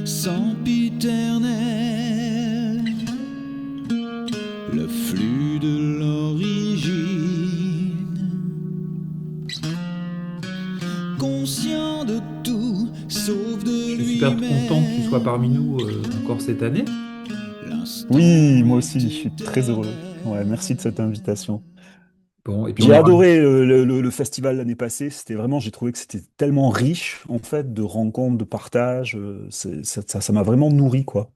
Sempiternel, le flux de l'origine, conscient de tout, sauf de Je suis super content que tu sois parmi nous lui-même. encore cette année. L'instant Oui, moi aussi, je suis très heureux. Ouais, éternel. merci de cette invitation. Bon, et puis on J'ai aura... adoré le festival l'année passée. C'était vraiment, j'ai trouvé que c'était tellement riche, en fait, de rencontres, de partages. Ça m'a vraiment nourri, quoi.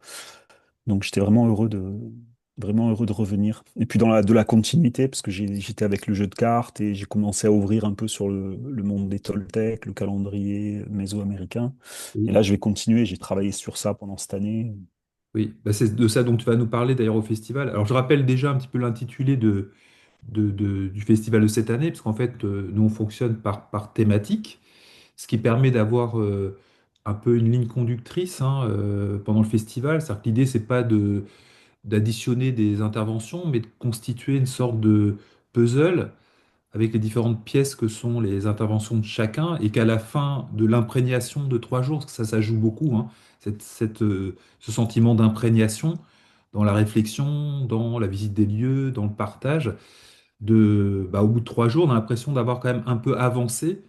Donc, j'étais vraiment heureux de revenir. Et puis, de la continuité, parce que j'étais avec le jeu de cartes et j'ai commencé à ouvrir un peu sur le monde des Toltecs, le calendrier mésoaméricain. Et Oui, là, je vais continuer. J'ai travaillé sur ça pendant cette année. oui. Bah, c'est de ça dont tu vas nous parler d'ailleurs au festival. Alors je rappelle déjà un petit peu l'intitulé du festival de cette année, parce qu'en fait, nous on fonctionne par thématique, ce qui permet d'avoir un peu une ligne conductrice hein, pendant le festival. C'est-à-dire que l'idée, c'est pas d'additionner des interventions, mais de constituer une sorte de puzzle avec les différentes pièces que sont les interventions de chacun, et qu'à la fin de l'imprégnation de 3 jours, parce que ça joue beaucoup, hein, ce sentiment d'imprégnation dans la réflexion, dans la visite des lieux, dans le partage, au bout de 3 jours, on a l'impression d'avoir quand même un peu avancé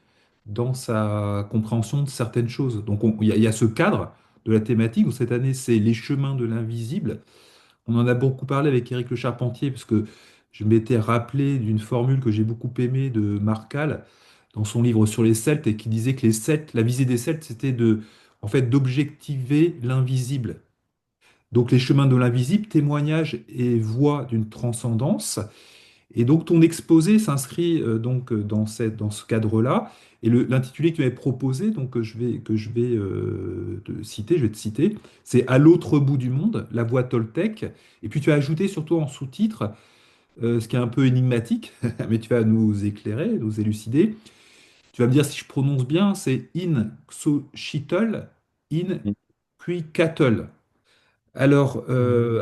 dans sa compréhension de certaines choses. Donc il y a ce cadre de la thématique, où cette année, c'est les chemins de l'invisible. On en a beaucoup parlé avec Éric Le Charpentier, parce que je m'étais rappelé d'une formule que j'ai beaucoup aimée de Marcal dans son livre sur les Celtes, et qui disait que les Celtes, la visée des Celtes, c'était en fait, d'objectiver l'invisible. Donc les chemins de l'invisible, témoignage et voie d'une transcendance. Et donc ton exposé s'inscrit dans ce cadre-là. Et l'intitulé que tu m'avais proposé, donc que je vais je vais te citer, c'est À l'autre bout du monde, la voie Toltec. Et puis tu as ajouté surtout en sous-titre, ce qui est un peu énigmatique, mais tu vas nous éclairer, nous élucider. Tu vas me dire si je prononce bien, c'est In Xochitl, In Cuicatl. Alors,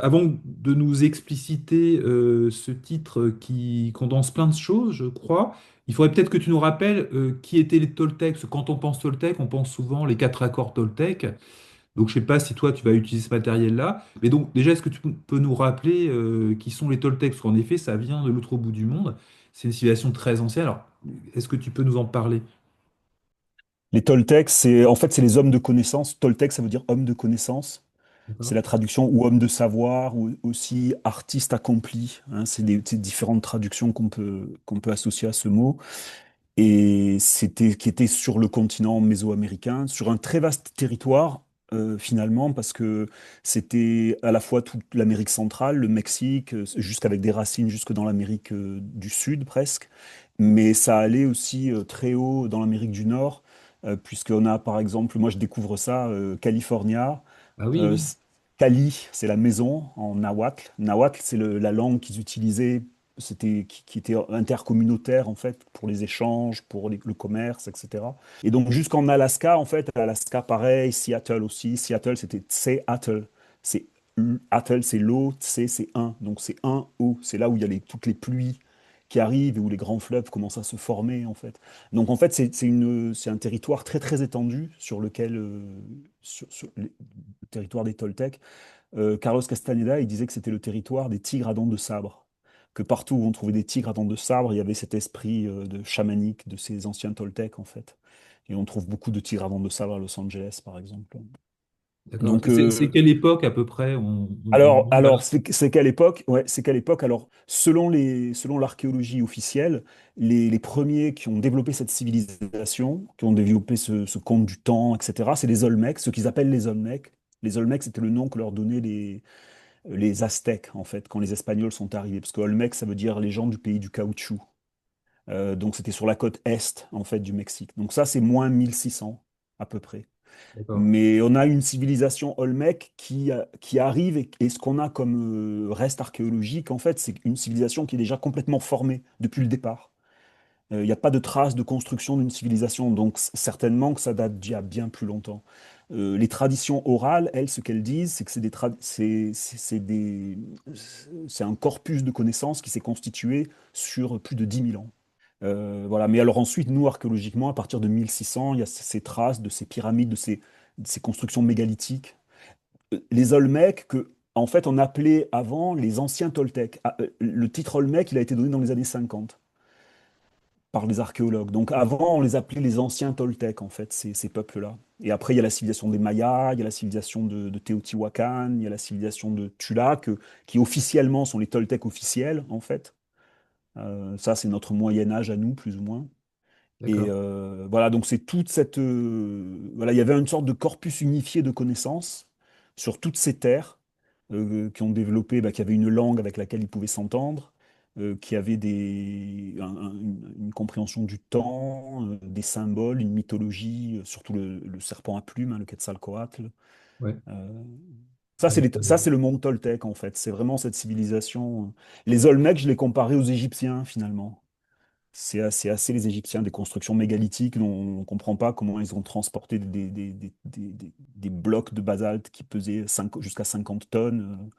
avant de nous expliciter ce titre qui condense plein de choses, je crois, il faudrait peut-être que tu nous rappelles qui étaient les Toltecs. Parce que quand on pense Toltec, on pense souvent les 4 accords Toltec. Donc, je ne sais pas si toi, tu vas utiliser ce matériel-là. Mais donc, déjà, est-ce que tu peux nous rappeler qui sont les Toltecs? Parce qu'en effet, ça vient de l'autre bout du monde. C'est une civilisation très ancienne. Alors, est-ce que tu peux nous en parler? Les Toltecs, c'est les hommes de connaissance. Toltec, ça veut dire homme de connaissance. C'est D'accord. la traduction ou homme de savoir ou aussi artiste accompli, hein. C'est différentes traductions qu'on peut associer à ce mot. Et qui était sur le continent mésoaméricain, sur un très vaste territoire finalement, parce que c'était à la fois toute l'Amérique centrale, le Mexique, jusqu'avec des racines jusque dans l'Amérique du Sud presque, mais ça allait aussi très haut dans l'Amérique du Nord, puisqu'on a par exemple, moi je découvre ça, California. Ah oui, euh, oui. c- Cali, c'est la maison en nahuatl. Nahuatl, c'est la langue qu'ils utilisaient, qui était intercommunautaire en fait pour les échanges, pour le commerce, etc. Et donc jusqu'en Alaska, en fait, Alaska pareil, Seattle aussi. Seattle, c'était Tse-Atl. C'est Atl, c'est l'eau, Tse, c'est un. Donc c'est un eau. C'est là où il y a toutes les pluies qui arrivent et où les grands fleuves commencent à se former en fait. Donc en fait, c'est un territoire très très étendu sur lequel, sur le territoire des Toltecs. Carlos Castaneda, il disait que c'était le territoire des tigres à dents de sabre. Que partout où on trouvait des tigres à dents de sabre, il y avait cet esprit de chamanique de ces anciens Toltecs, en fait. Et on trouve beaucoup de tigres à dents de sabre à Los Angeles, par exemple. D'accord. Donc, C'est quelle époque à peu près alors c'est quelle époque? Ouais, c'est quelle époque? Alors, selon l'archéologie officielle, les premiers qui ont développé cette civilisation, qui ont développé ce conte du temps, etc., c'est les Olmecs, ce qu'ils appellent les Olmecs. Les Olmecs, c'était le nom que leur donnaient les Aztèques, en fait, quand les Espagnols sont arrivés. Parce que Olmec, ça veut dire les gens du pays du caoutchouc. Donc c'était sur la côte est, en fait, du Mexique. Donc ça, c'est moins 1600, à peu près. D'accord. Mais on a une civilisation Olmec qui arrive et ce qu'on a comme reste archéologique, en fait, c'est une civilisation qui est déjà complètement formée depuis le départ. Il n'y a pas de traces de construction d'une civilisation, donc certainement que ça date d'il y a bien plus longtemps. Les traditions orales, elles, ce qu'elles disent, c'est que c'est un corpus de connaissances qui s'est constitué sur plus de 10 000 ans. Voilà. Mais alors ensuite, nous, archéologiquement, à partir de 1600, il y a ces traces de ces pyramides, de ces constructions mégalithiques. Les Olmecs, que, en fait, on appelait avant les anciens Toltecs. Le titre Olmec, il a été donné dans les années 50 par les archéologues. Donc avant, on les appelait les anciens Toltecs, en fait, ces peuples-là. Et après, il y a la civilisation des Mayas, il y a la civilisation de Teotihuacan, il y a la civilisation de Tula, qui officiellement sont les Toltecs officiels, en fait. Ça, c'est notre Moyen Âge à nous, plus ou moins. Et D'accord. voilà, donc c'est toute cette... voilà, il y avait une sorte de corpus unifié de connaissances sur toutes ces terres qui ont développé, qui avaient une langue avec laquelle ils pouvaient s'entendre, qui avaient une compréhension du temps, des symboles, une mythologie, surtout le serpent à plumes, hein, le Quetzalcoatl. Ouais. Euh, Avec, ça, c'est le monde Toltec, en fait. C'est vraiment cette civilisation. Les Olmecs, je les comparais aux Égyptiens, finalement. C'est assez les Égyptiens, des constructions mégalithiques dont on ne comprend pas comment ils ont transporté des blocs de basalte qui pesaient jusqu'à 50 tonnes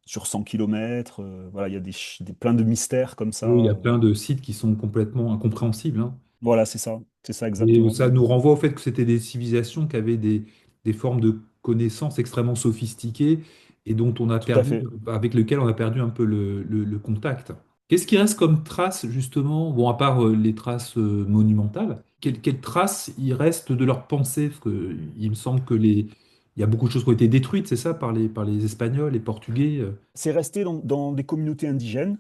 sur 100 kilomètres. Voilà, il y a plein de mystères comme ça. oui, il y a plein de sites qui sont complètement incompréhensibles, hein. Voilà, c'est ça Et exactement. ça nous renvoie au fait que c'était des civilisations qui avaient des formes de connaissances extrêmement sophistiquées et dont on a Tout à perdu, fait. avec lesquelles on a perdu un peu le contact. Qu'est-ce qui reste comme traces, justement, bon, à part les traces monumentales, quelles traces il reste de leur pensée? Parce que il me semble il y a beaucoup de choses qui ont été détruites, c'est ça, par les Espagnols, les Portugais. C'est resté dans des communautés indigènes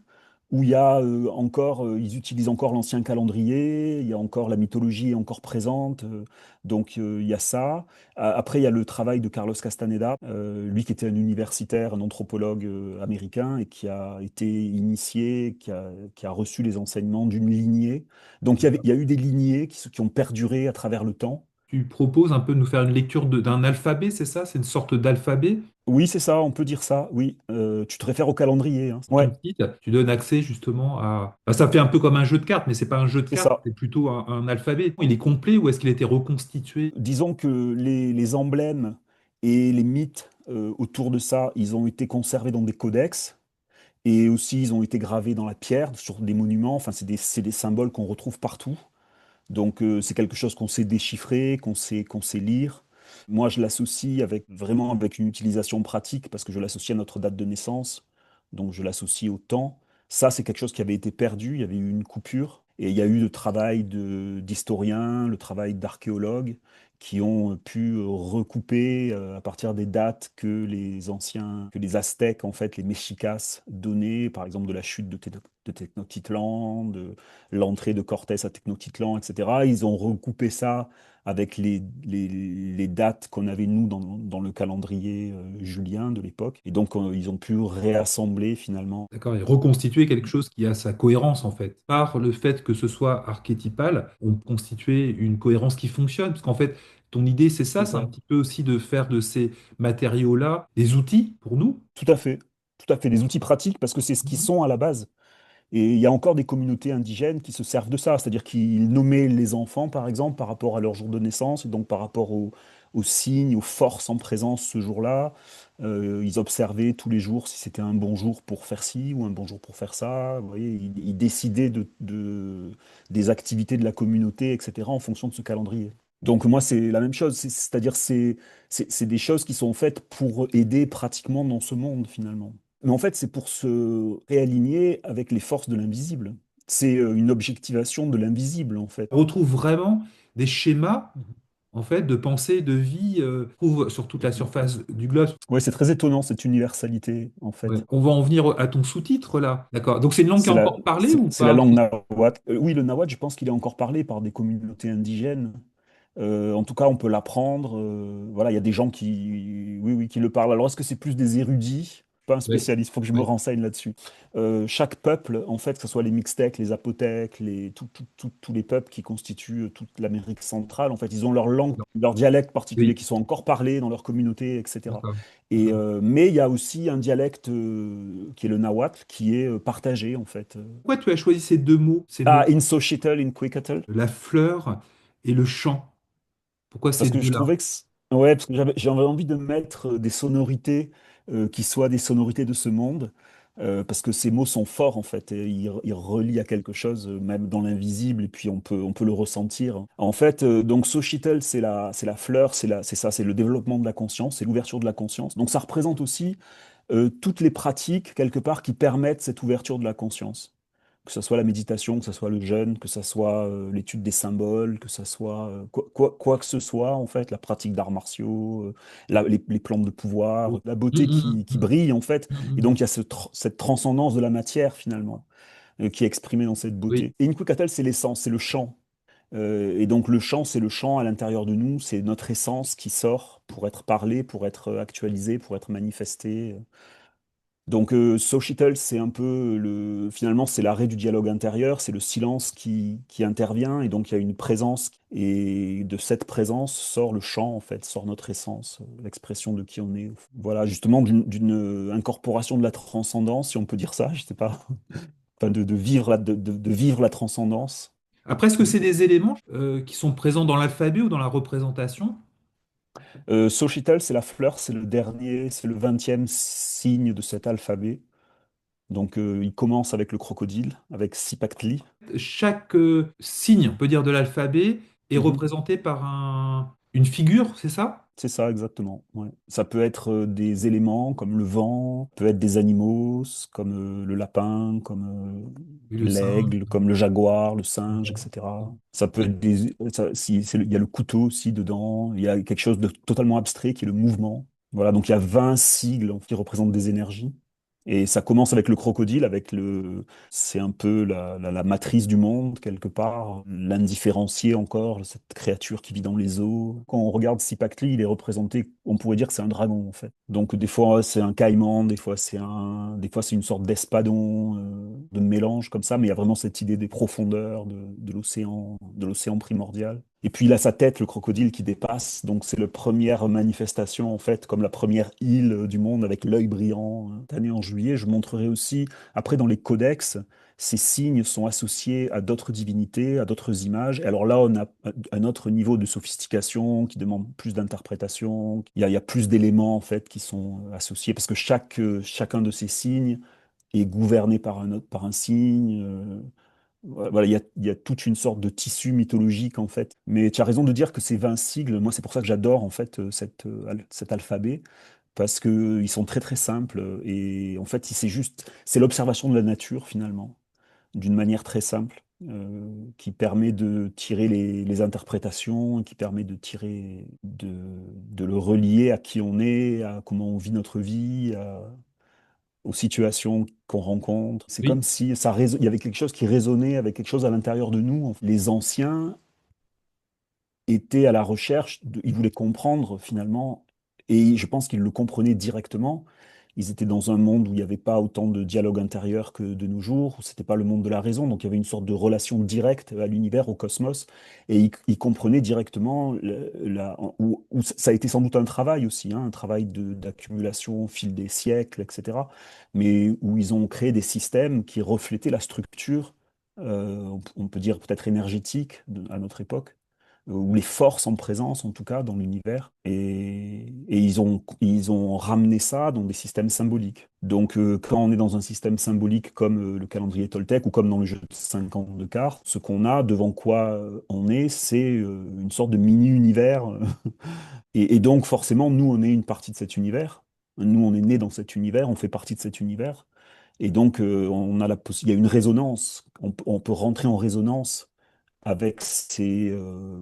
où il y a encore, ils utilisent encore l'ancien calendrier, il y a encore la mythologie est encore présente, donc il y a ça. Après, il y a le travail de Carlos Castaneda, lui qui était un universitaire, un anthropologue américain et qui a été initié, qui a reçu les enseignements d'une lignée. Donc il y a eu des lignées qui ont perduré à travers le temps. Tu proposes un peu de nous faire une lecture d'un alphabet, c'est ça? C'est une sorte d'alphabet. Oui, c'est ça, on peut dire ça, oui. Tu te réfères au calendrier, hein. Ton Ouais, site, tu donnes accès justement à... Bah, ça fait un peu comme un jeu de cartes, mais c'est pas un jeu de c'est cartes, ça. c'est plutôt un alphabet. Il est complet ou est-ce qu'il a été reconstitué? Disons que les emblèmes et les mythes autour de ça, ils ont été conservés dans des codex et aussi ils ont été gravés dans la pierre sur des monuments. Enfin, c'est des symboles qu'on retrouve partout. Donc, c'est quelque chose qu'on sait déchiffrer, qu'on sait lire. Moi, je l'associe vraiment avec une utilisation pratique parce que je l'associe à notre date de naissance. Donc, je l'associe au temps. Ça, c'est quelque chose qui avait été perdu. Il y avait eu une coupure. Et il y a eu le travail d'historiens, le travail d'archéologues qui ont pu recouper à partir des dates que les Aztèques, en fait, les Mexicas donnaient, par exemple de la chute de Tenochtitlan, de l'entrée de Cortés à Tenochtitlan, etc. Ils ont recoupé ça avec les dates qu'on avait, nous, dans le calendrier julien de l'époque. Et donc, ils ont pu réassembler finalement. D'accord, et reconstituer quelque chose qui a sa cohérence en fait. Par le fait que ce soit archétypal, on constituait une cohérence qui fonctionne. Parce qu'en fait, ton idée, c'est ça, C'est c'est un ça. petit peu aussi de faire de ces matériaux-là des outils pour nous. Tout à fait. Tout à fait. Des outils pratiques parce que c'est ce qu'ils sont à la base. Et il y a encore des communautés indigènes qui se servent de ça, c'est-à-dire qu'ils nommaient les enfants, par exemple, par rapport à leur jour de naissance, et donc par rapport aux signes, aux forces en présence ce jour-là. Ils observaient tous les jours si c'était un bon jour pour faire ci ou un bon jour pour faire ça. Vous voyez, ils décidaient des activités de la communauté, etc., en fonction de ce calendrier. Donc moi, c'est la même chose, c'est-à-dire c'est des choses qui sont faites pour aider pratiquement dans ce monde, finalement. Mais en fait, c'est pour se réaligner avec les forces de l'invisible. C'est une objectivation de l'invisible, en fait. On retrouve vraiment des schémas en fait de pensée, de vie, trouve sur toute la surface du globe. Ouais, c'est très étonnant, cette universalité, en Ouais. fait. On va en venir à ton sous-titre là. D'accord. Donc c'est une langue qui est C'est la, encore parlée c'est ou c'est la pas? langue nahuatl. Oui, le nahuatl, je pense qu'il est encore parlé par des communautés indigènes. En tout cas, on peut l'apprendre. Voilà, il y a des gens qui, oui, oui, qui le parlent. Alors, est-ce que c'est plus des érudits? Pas un Oui, spécialiste, il faut que je me oui, renseigne là-dessus. Chaque peuple, en fait, que ce soit les Mixtèques, les Zapotèques, tous les peuples qui constituent toute l'Amérique centrale, en fait, ils ont leur langue, non, leur dialecte particulier oui, qui sont encore parlés dans leur communauté, etc. d'accord, Et, d'accord. mais il y a aussi un dialecte qui est le nahuatl, qui est partagé, en fait. Pourquoi tu as choisi ces deux mots, ces Ah, mots, in Xochitl, in Quetzalcoatl. la fleur et le chant? Pourquoi ces Parce que je deux-là? trouvais que ouais, parce que j'avais envie de mettre des sonorités qui soient des sonorités de ce monde, parce que ces mots sont forts en fait, et ils relient à quelque chose, même dans l'invisible, et puis on peut le ressentir. En fait, donc Xochitl, c'est la fleur, c'est ça, c'est le développement de la conscience, c'est l'ouverture de la conscience. Donc ça représente aussi toutes les pratiques, quelque part, qui permettent cette ouverture de la conscience. Que ce soit la méditation, que ce soit le jeûne, que ce soit l'étude des symboles, que ce soit quoi que ce soit, en fait, la pratique d'arts martiaux, les plantes de pouvoir, Oui. la beauté qui brille, en fait. Et Mm. donc, il y a cette transcendance de la matière, finalement, qui est exprimée dans cette Oui, beauté. Et Inkwekatel, c'est l'essence, c'est le chant. Et donc, le chant, c'est le chant à l'intérieur de nous, c'est notre essence qui sort pour être parlée, pour être actualisée, pour être manifestée. Donc, Societal, c'est un peu finalement, c'est l'arrêt du dialogue intérieur, c'est le silence qui intervient, et donc il y a une présence, et de cette présence sort le chant, en fait, sort notre essence, l'expression de qui on est. Voilà, justement, d'une incorporation de la transcendance, si on peut dire ça, je sais pas, enfin, de vivre de vivre la transcendance. après, est-ce que c'est des éléments qui sont présents dans l'alphabet ou dans la représentation? Societal, c'est la fleur, c'est le dernier, c'est le 20e signe de cet alphabet. Donc, il commence avec le crocodile, avec Sipactli. Chaque signe, on peut dire, de l'alphabet est Mhm. représenté par une figure, c'est ça? C'est ça, exactement. Ouais. Ça peut être des éléments comme le vent, peut être des animaux comme le lapin, comme Oui, le singe. l'aigle, comme le jaguar, le singe, etc. Ça peut être il y a le couteau aussi dedans, il y a quelque chose de totalement abstrait qui est le mouvement. Voilà, donc il y a 20 sigles qui représentent des énergies. Et ça commence avec le crocodile, c'est un peu la matrice du monde, quelque part, l'indifférencié encore, cette créature qui vit dans les eaux. Quand on regarde Sipakli, il est représenté, on pourrait dire que c'est un dragon, en fait. Donc des fois c'est un caïman, des fois c'est une sorte d'espadon, de mélange comme ça, mais il y a vraiment cette idée des profondeurs de l'océan primordial. Et puis il a sa tête, le crocodile, qui dépasse. Donc c'est la première manifestation, en fait, comme la première île du monde avec l'œil brillant. Cette année en juillet, je montrerai aussi, après dans les codex, ces signes sont associés à d'autres divinités, à d'autres images. Et alors là, on a un autre niveau de sophistication qui demande plus d'interprétation. Il y a plus d'éléments, en fait, qui sont associés, parce que chacun de ces signes est gouverné par un signe. Voilà, il y a toute une sorte de tissu mythologique en fait. Mais tu as raison de dire que ces 20 sigles, moi c'est pour ça que j'adore en fait cet alphabet, parce que ils sont très très simples et en fait c'est l'observation de la nature finalement, d'une manière très simple, qui permet de tirer les interprétations, qui permet de le relier à qui on est, à comment on vit notre vie, aux situations qu'on rencontre. C'est Oui, comme si il y avait quelque chose qui résonnait avec quelque chose à l'intérieur de nous. Les anciens étaient à la recherche, ils voulaient comprendre finalement, et je pense qu'ils le comprenaient directement. Ils étaient dans un monde où il n'y avait pas autant de dialogue intérieur que de nos jours, où c'était pas le monde de la raison, donc il y avait une sorte de relation directe à l'univers, au cosmos, et ils comprenaient directement, où ça a été sans doute un travail aussi, hein, un travail d'accumulation au fil des siècles, etc., mais où ils ont créé des systèmes qui reflétaient la structure, on peut dire peut-être énergétique à notre époque, ou les forces en présence, en tout cas, dans l'univers. Et ils ont ramené ça dans des systèmes symboliques. Donc, quand on est dans un système symbolique comme le calendrier Toltec ou comme dans le jeu de 50 de cartes, ce qu'on a, devant quoi on est, c'est une sorte de mini-univers. Et donc, forcément, nous, on est une partie de cet univers. Nous, on est né dans cet univers, on fait partie de cet univers. Et donc, il y a une résonance. On peut rentrer en résonance avec ces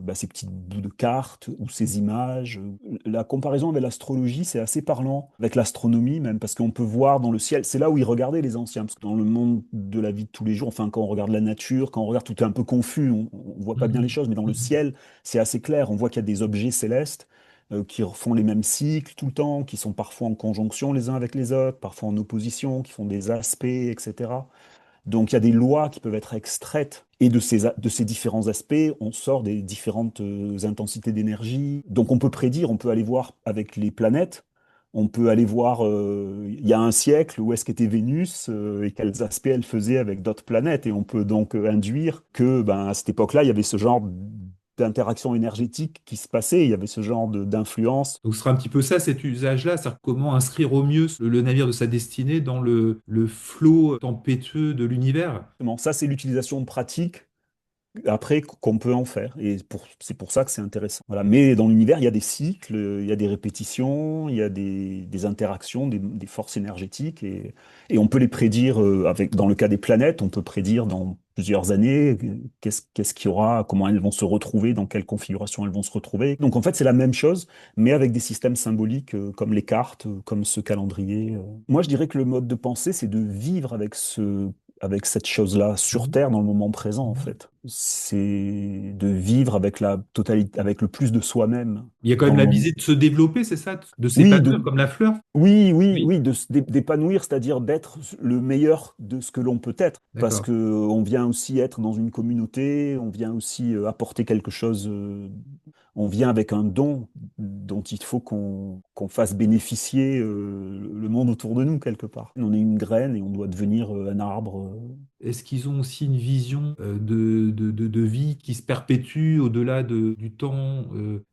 petits bouts de cartes ou ces images. La comparaison avec l'astrologie, c'est assez parlant, avec l'astronomie même, parce qu'on peut voir dans le ciel, c'est là où ils regardaient les anciens, parce que dans le monde de la vie de tous les jours, enfin quand on regarde la nature, quand on regarde, tout est un peu confus, on voit pas bien les choses, mais dans le ciel, c'est assez clair, on voit qu'il y a des objets célestes, qui font les mêmes cycles tout le temps, qui sont parfois en conjonction les uns avec les autres, parfois en opposition, qui font des aspects, etc. Donc il y a des lois qui peuvent être extraites et de ces différents aspects, on sort des différentes intensités d'énergie. Donc on peut prédire, on peut aller voir avec les planètes, on peut aller voir il y a un siècle où est-ce qu'était Vénus et quels aspects elle faisait avec d'autres planètes. Et on peut donc induire que ben, à cette époque-là, il y avait ce genre d'interaction énergétique qui se passait, il y avait ce genre d'influence. Donc, ce sera un petit peu ça, cet usage-là, c'est-à-dire comment inscrire au mieux le navire de sa destinée dans le flot tempétueux de l'univers. Bon, ça, c'est l'utilisation pratique après qu'on peut en faire. Et c'est pour ça que c'est intéressant. Voilà. Mais dans l'univers, il y a des cycles, il y a des répétitions, il y a des interactions, des forces énergétiques, et on peut les prédire dans le cas des planètes, on peut prédire dans plusieurs années qu'est-ce qu'il y aura, comment elles vont se retrouver, dans quelle configuration elles vont se retrouver. Donc en fait, c'est la même chose, mais avec des systèmes symboliques comme les cartes, comme ce calendrier. Moi, je dirais que le mode de pensée, c'est de vivre avec cette chose-là sur Terre dans le moment présent, en fait. C'est de vivre avec la totalité, avec le plus de soi-même Il y a quand dans même le la moment. visée de se développer, c'est ça, de Oui, s'épanouir comme la fleur. Oui, oui, d'épanouir, c'est-à-dire d'être le meilleur de ce que l'on peut être. Parce d'accord. que on vient aussi être dans une communauté, on vient aussi apporter quelque chose, on vient avec un don dont il faut qu'on fasse bénéficier le monde autour de nous, quelque part. On est une graine et on doit devenir un arbre. Est-ce qu'ils ont aussi une vision de vie qui se perpétue au-delà du temps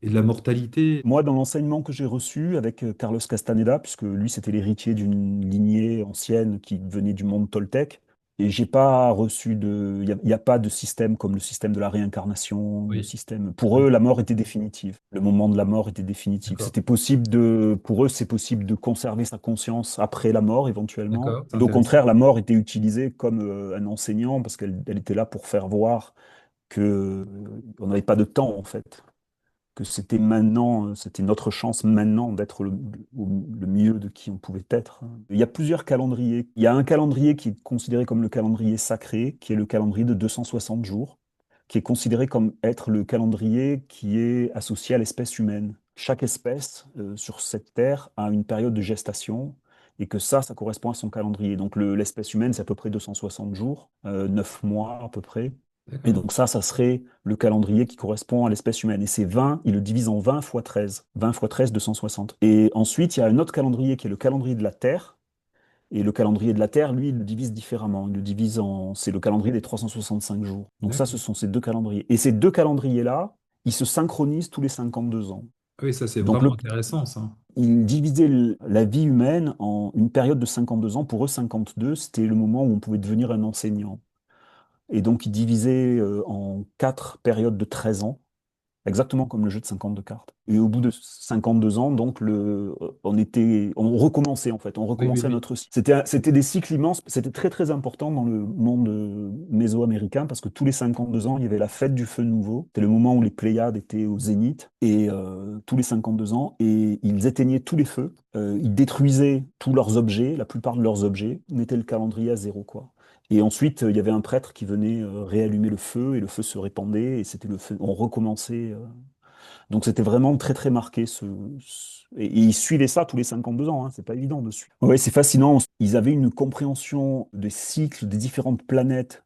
et de la mortalité? Moi, dans l'enseignement que j'ai reçu avec Carlos Castaneda, puisque lui, c'était l'héritier d'une lignée ancienne qui venait du monde toltèque, et j'ai pas reçu il y a pas de système comme le système de la réincarnation, le Oui. système. Pour eux, Mhm. la mort était définitive. Le moment de la mort était définitif. D'accord. C'était pour eux, c'est possible de conserver sa conscience après la mort, éventuellement. D'accord, c'est Et au intéressant. contraire, la mort était utilisée comme un enseignant parce elle était là pour faire voir que on n'avait pas de temps, en fait, que c'était maintenant, c'était notre chance maintenant d'être le mieux de qui on pouvait être. Il y a plusieurs calendriers. Il y a un calendrier qui est considéré comme le calendrier sacré, qui est le calendrier de 260 jours, qui est considéré comme être le calendrier qui est associé à l'espèce humaine. Chaque espèce sur cette terre a une période de gestation et que ça correspond à son calendrier. Donc l'espèce humaine, c'est à peu près 260 jours, 9 mois à peu près. Et D'accord. donc ça serait le calendrier qui correspond à l'espèce humaine. Et c'est 20, il le divise en 20 fois 13. 20 fois 13, 260. Et ensuite, il y a un autre calendrier qui est le calendrier de la Terre. Et le calendrier de la Terre, lui, il le divise différemment. Il le divise c'est le calendrier des 365 jours. Donc ça, ce D'accord. sont ces deux calendriers. Et ces deux calendriers-là, ils se synchronisent tous les 52 ans. Ah oui, ça c'est Donc vraiment intéressant, ça. ils divisaient la vie humaine en une période de 52 ans. Pour eux, 52, c'était le moment où on pouvait devenir un enseignant. Et donc, ils divisaient en quatre périodes de 13 ans, exactement comme le jeu de 52 cartes. Et au bout de 52 ans, donc, on recommençait en fait, on Oui, oui, recommençait oui. notre cycle. C'était des cycles immenses, c'était très très important dans le monde mésoaméricain parce que tous les 52 ans, il y avait la fête du feu nouveau. C'était le moment où les Pléiades étaient au zénith, et tous les 52 ans, et ils éteignaient tous les feux, ils détruisaient tous leurs objets, la plupart de leurs objets, mettaient le calendrier à zéro, quoi. Et ensuite, il y avait un prêtre qui venait réallumer le feu, et le feu se répandait, et c'était le feu. On recommençait. Donc c'était vraiment très très marqué. Et ils suivaient ça tous les 52 ans, hein, c'est pas évident de suivre. Ouais, c'est fascinant. Ils avaient une compréhension des cycles des différentes planètes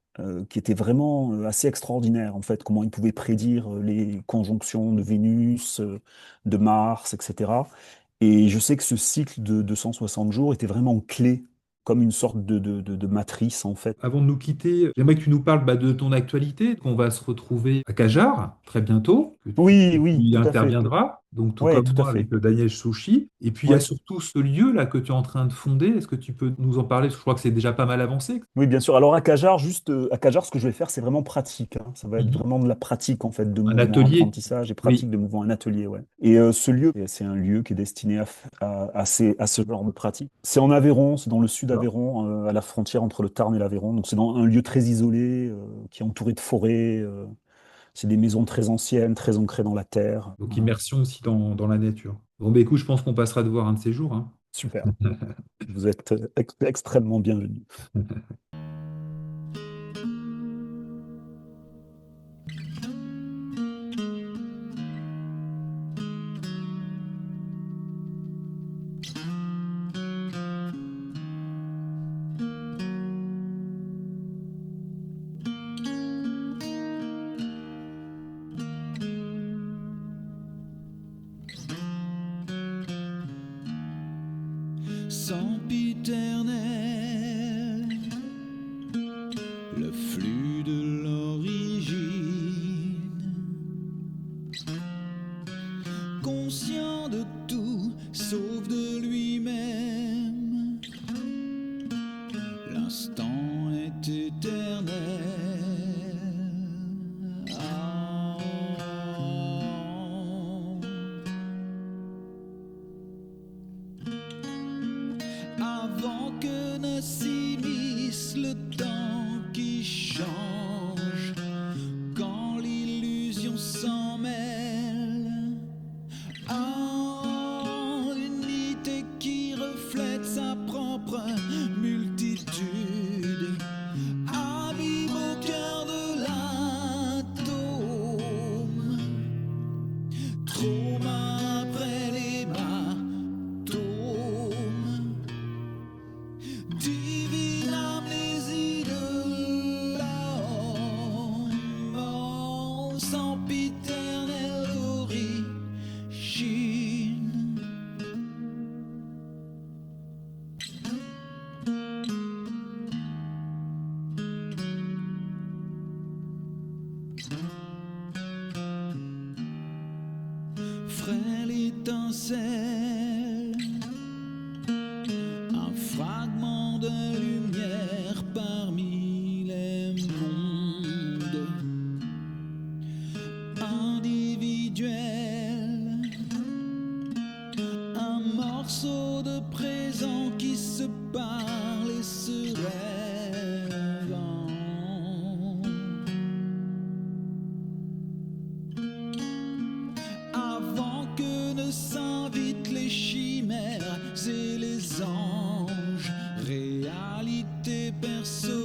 qui était vraiment assez extraordinaire, en fait, comment ils pouvaient prédire les conjonctions de Vénus, de Mars, etc. Et je sais que ce cycle de 260 jours était vraiment clé, comme une sorte de matrice, en fait. Avant de nous quitter, j'aimerais que tu nous parles de ton actualité, qu'on va se retrouver à Cajar très bientôt, que tu Oui, oui, y tout à fait. interviendras, donc tout Ouais, comme tout à moi fait. avec Daniel Sushi. Et puis il y a Ouais. surtout ce lieu-là que tu es en train de fonder. Est-ce que tu peux nous en parler? Parce que je crois que c'est déjà pas mal avancé. Oui, bien sûr. Alors à Cajar, à Cajar, ce que je vais faire, c'est vraiment pratique, hein. Ça va être Mhm. vraiment de la pratique en fait, de Un mouvement, atelier. apprentissage et Oui, pratique de mouvement, un atelier, ouais. Et ce lieu, c'est un lieu qui est destiné à ce genre de pratique. C'est en Aveyron, c'est dans le sud d'accord. Aveyron, à la frontière entre le Tarn et l'Aveyron. Donc c'est dans un lieu très isolé, qui est entouré de forêts. C'est des maisons très anciennes, très ancrées dans la terre. Donc Voilà. immersion aussi dans la nature. Bon, bah écoute, je pense qu'on passera de voir un de ces jours, hein. Super. Vous êtes extrêmement bienvenus. l'instant est éternel. Ah. Avant que ne s'immisce le temps qui change, quand l'illusion s'en mêle à l'unité qui reflète sa propre multitude, avive au cœur de l'atome, trauma après l'hématome, divine âme les idoles, oh, sempiternelle origine. Frêle étincelle, un fragment de lumière parmi les mondes, individuel, un morceau de présent qui se parle et se rêve. Avant que ne s'invitent les chimères et les anges, réalité perso